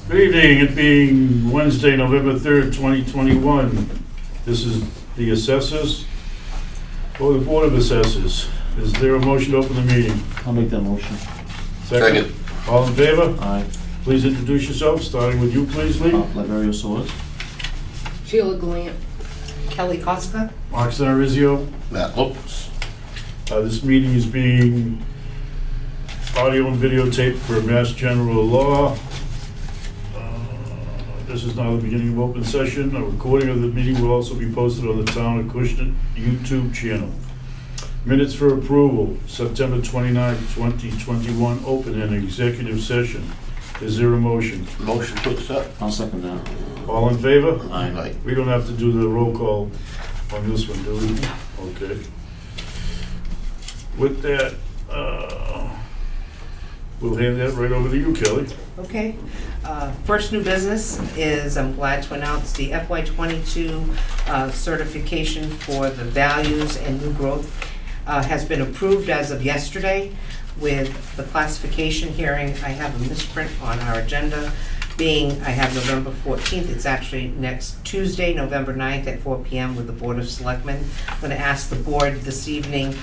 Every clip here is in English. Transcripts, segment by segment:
Good evening, it being Wednesday, November 3rd, 2021. This is the Assessors, or the Board of Assessors. Is there a motion to open the meeting? I'll make that motion. Second. All in favor? Aye. Please introduce yourself, starting with you, please, Lee. Liberio Soares. Sheila Glant, Kelly Koska. Mark Cinerizio. Matt Lopez. This meeting is being audio and videotaped for Mass General Law. This is now the beginning of open session. A recording of the meeting will also be posted on the Town Acushnet YouTube channel. Minutes for approval, September 29th, 2021, open and executive session. Is there a motion? Motion to accept. I'll second that. All in favor? Aye. We don't have to do the roll call on this one, do we? Okay. With that, we'll hand that right over to you, Kelly. Okay. First new business is, I'm glad to announce the FY22 certification for the values and new growth has been approved as of yesterday. With the classification hearing, I have a misprint on our agenda, being I have November 14th. It's actually next Tuesday, November 9th at 4 p.m. with the Board of Selectmen. I'm going to ask the board this evening,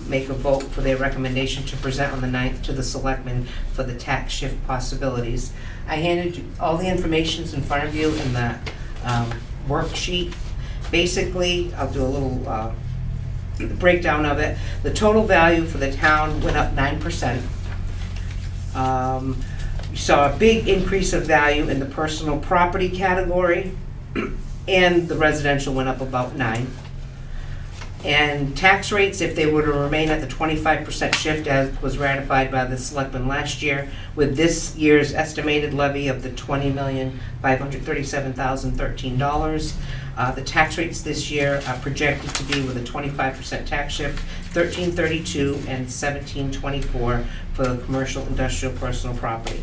make a vote for their recommendation to present on the 9th to the Selectmen for the tax shift possibilities. I handed you all the information in front of you in the worksheet. Basically, I'll do a little breakdown of it. The total value for the town went up 9%. We saw a big increase of value in the personal property category, and the residential went up about 9%. And tax rates, if they were to remain at the 25% shift as was ratified by the selectmen last year, with this year's estimated levy of the $20,537,013, the tax rates this year are projected to be with a 25% tax shift, $13.32 and $17.24 for the commercial, industrial, personal property.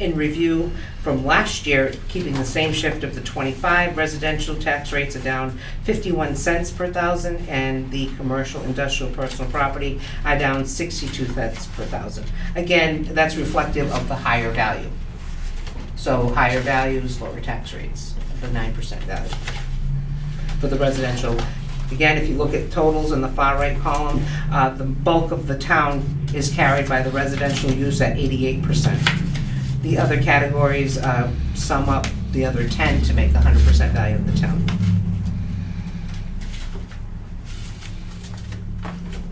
In review from last year, keeping the same shift of the 25, residential tax rates are down 51 cents per thousand, and the commercial, industrial, personal property are down 62 cents per thousand. Again, that's reflective of the higher value. So higher values, lower tax rates, the 9% value. For the residential, again, if you look at totals in the far right column, the bulk of the town is carried by the residential use at 88%. The other categories sum up the other 10 to make the 100% value of the town.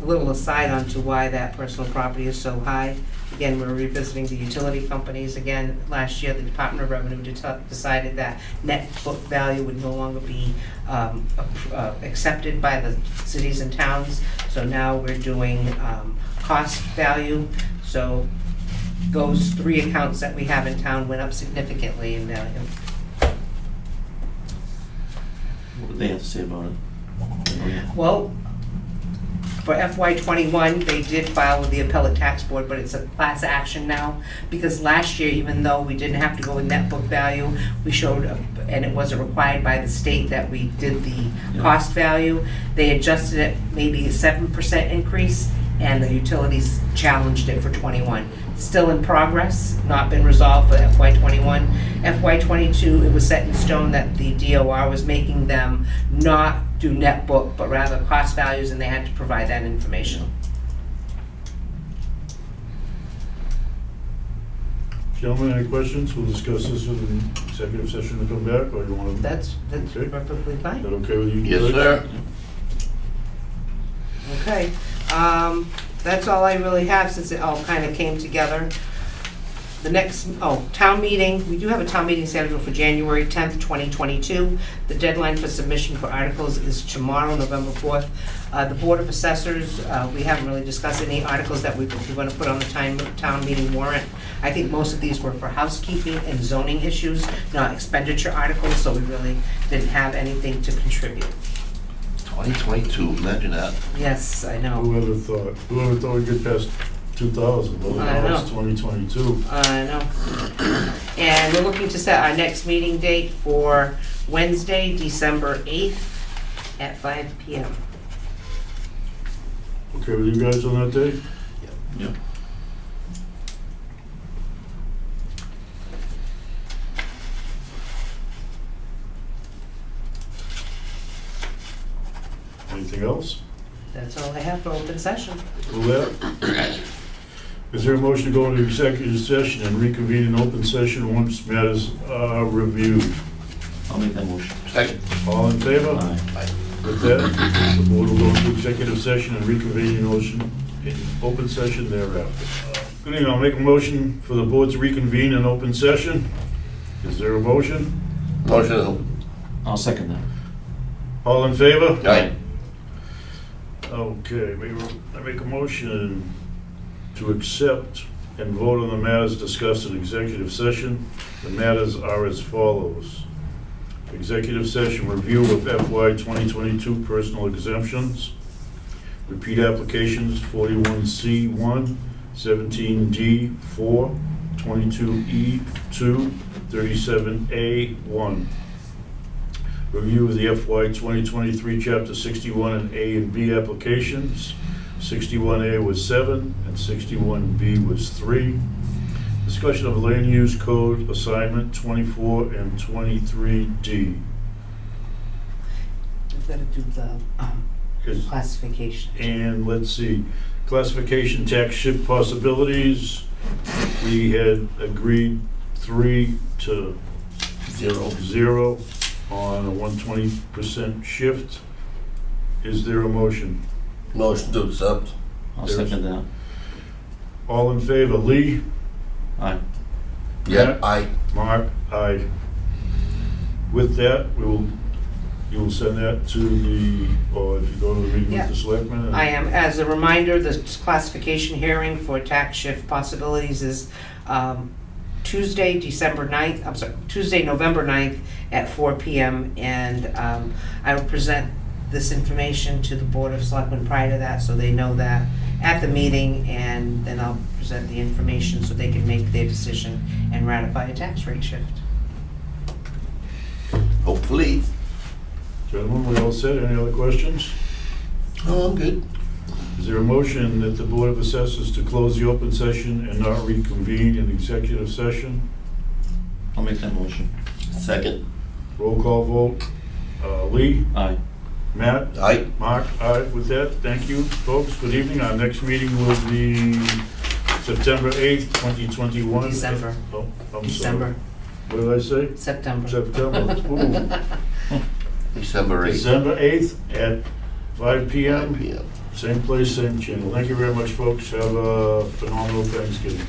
A little aside onto why that personal property is so high. Again, we're revisiting the utility companies. Again, last year the Department of Revenue decided that net book value would no longer be accepted by the cities and towns. So now we're doing cost value. So those three accounts that we have in town went up significantly in value. What did they have to say about it? Well, for FY21, they did file with the Appellate Tax Board, but it's a class action now, because last year, even though we didn't have to go with net book value, we showed, and it wasn't required by the state that we did the cost value, they adjusted it maybe a 7% increase, and the utilities challenged it for 21. Still in progress, not been resolved for FY21. FY22, it was set in stone that the DOR was making them not do net book, but rather cost values, and they had to provide that information. Gentlemen, any questions? We'll discuss this in the executive session to come back, or you want to? That's Okay. perfectly Is fine. that okay with you? Yes, George? sir. Okay, that's all I really have since it all kind of came together. The next, town meeting, we do have a town meeting scheduled for January 10th, 2022. The deadline for submission for articles is tomorrow, November 4th. The Board of Assessors, we haven't really discussed any articles that we're going to put on the town meeting warrant. I think most of these were for housekeeping and zoning issues, not expenditure articles, so we really didn't have anything to contribute. 2022, imagine that. Yes, I know. Whoever thought we'd get past 2000, well, I now know. it's 2022. I know. And we're looking to set our next meeting date for Wednesday, December 8th at 5 p.m. Okay with you guys on that day? Yep. Anything else? That's all I have for open session. Will that? Is there a motion to go into executive session and reconvene in open session once matters are reviewed? I'll make that motion. Second. All in favor? Aye. With that, the board will go into executive session and reconvene in open session thereafter. Good evening, I'll make a motion for the board to reconvene in open session. Is there a motion? Motion. I'll second that. All in favor? Aye. Okay, I make a motion to accept and vote on the matters discussed in executive session. The matters are as follows. Executive session review of FY 2022 personal exemptions. Repeat applications 41C1, 17D4, 22E2, 37A1. Review of the FY 2023 Chapter 61 and A and B applications. 61A was 7 and 61B was 3. Discussion of land use code assignment 24 and 23D. We've got to do the Is- classification. And let's see, classification tax shift possibilities. We had agreed 3 to 0 on a 120% shift. Is there a motion? Motion to accept. I'll second that. All in favor, Lee? Aye. Yeah, aye. Mark? Aye. With that, you will send that to or if you go to the meeting with the selectmen? I am. As a reminder, the classification hearing for tax shift possibilities is Tuesday, November 9th at 4 p.m. And I will present this information to the Board of Selectmen prior to that, so they know that at the meeting, and then I'll present the information so they can make their decision and ratify a tax rate shift. Hopefully. Gentlemen, we all set? Any other questions? Oh, I'm good. Is there a motion that the Board of Assessors to close the open session and not reconvene in executive session? I'll make that motion. Second. Roll call vote. Lee? Aye. Matt? Aye. Mark? Aye. With that, thank you, folks. Good evening. Our next meeting will be September 8th, 2021. December. Oh, I'm December. sorry. What did I say? September. September. Ooh. December 8th. December 8th at 5 p.m. 5 p.m. Same place, same channel. Thank you very much, folks. Have a phenomenal Thanksgiving.